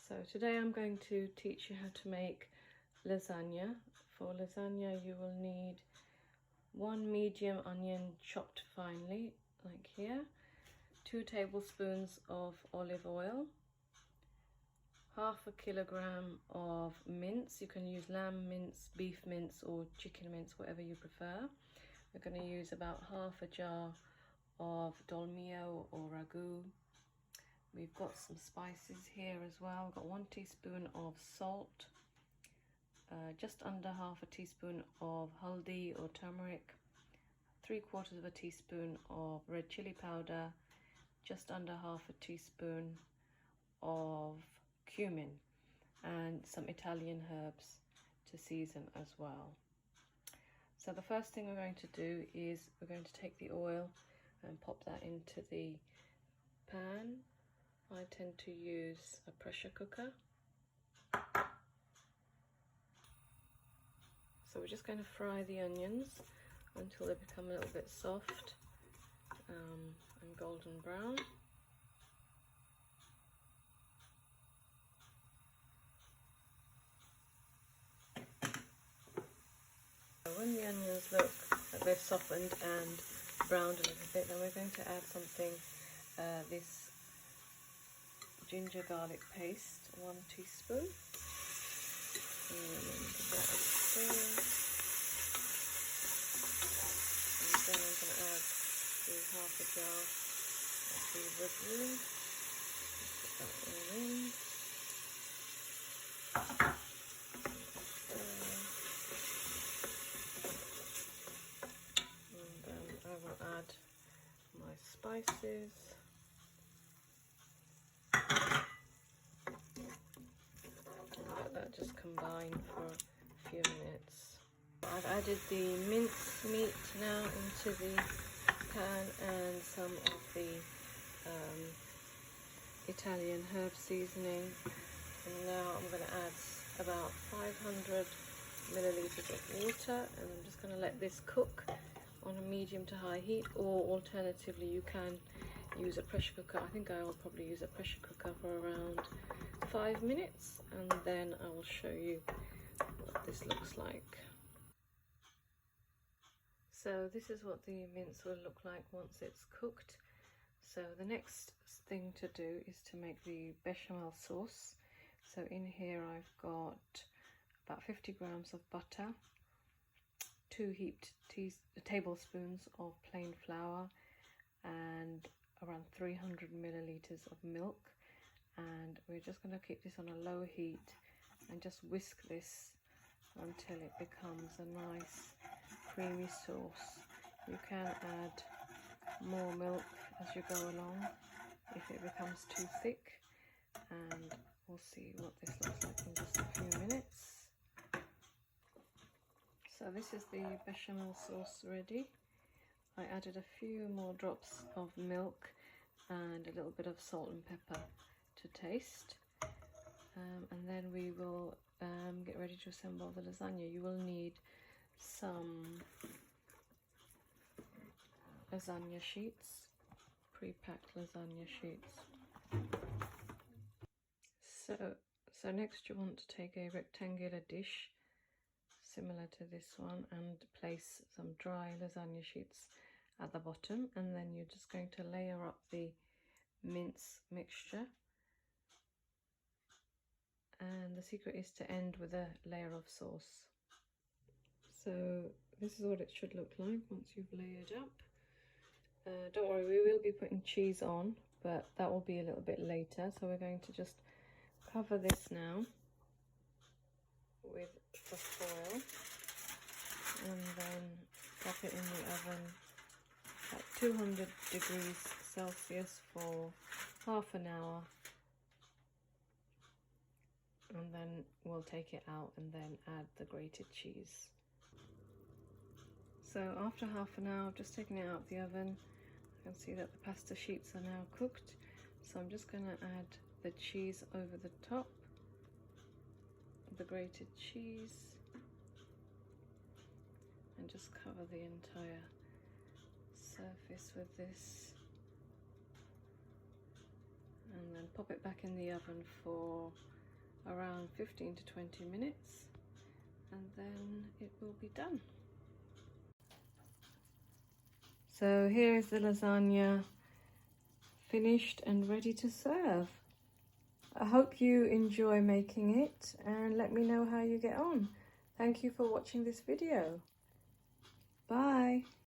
So today I'm going to teach you how to make lasagna. For lasagna you will need 1 medium onion chopped finely, like here, 2 tablespoons of olive oil, half a kilogram of mince. You can use lamb mince, beef mince or chicken mince, whatever you prefer. We're going to use about half a jar of dolmio or ragu. We've got some spices here as well. We've got 1 teaspoon of salt, just under half a teaspoon of haldi or turmeric, 3/4 teaspoon of red chili powder, just under half a teaspoon of cumin, and some Italian herbs to season as well. So the first thing we're going to do is we're going to take the oil and pop that into the pan. I tend to use a pressure cooker. So we're just going to fry the onions until they become a little bit soft and golden brown. So when the onions look like they've softened and browned a little bit, then we're going to add something, this ginger garlic paste, 1 teaspoon. And that is full. And then I'm going to add the half a jar of the ragu. Put that all in. And then I will add my spices. Let that just combine for a few minutes. I've added the minced meat now into the pan and some of the Italian herb seasoning, and now I'm going to add about 500 milliliters of water, and I'm just going to let this cook on a medium to high heat, or alternatively you can use a pressure cooker. I think I will probably use a pressure cooker for around 5 minutes, and then I will show you what this looks like. So this is what the mince will look like once it's cooked. So the next thing to do is to make the bechamel sauce. So in here I've got about 50 grams of butter, 2 heaped tablespoons of plain flour, and around 300 milliliters of milk. And we're just going to keep this on a low heat and just whisk this until it becomes a nice creamy sauce. You can add more milk as you go along if it becomes too thick, and we'll see what this looks like in just a few minutes. So this is the bechamel sauce ready. I added a few more drops of milk and a little bit of salt and pepper to taste, and then we will get ready to assemble the lasagna. You will need some lasagna sheets, pre-packed lasagna sheets. So next you want to take a rectangular dish similar to this one and place some dry lasagna sheets at the bottom, and then you're just going to layer up the mince mixture, and the secret is to end with a layer of sauce. So this is what it should look like once you've layered up. Don't worry, we will be putting cheese on, but that will be a little bit later. So we're going to just cover this now with the foil and then pop it in the oven at 200 degrees Celsius for half an hour, and then we'll take it out and then add the grated cheese. So after half an hour, I've just taken it out of the oven. I can see that the pasta sheets are now cooked, so I'm just going to add the cheese over the top, the grated cheese, and just cover the entire surface with this, and then pop it back in the oven for around 15 to 20 minutes, and then it will be done. So here is the lasagna finished and ready to serve. I hope you enjoy making it and let me know how you get on. Thank you for watching this video. Bye.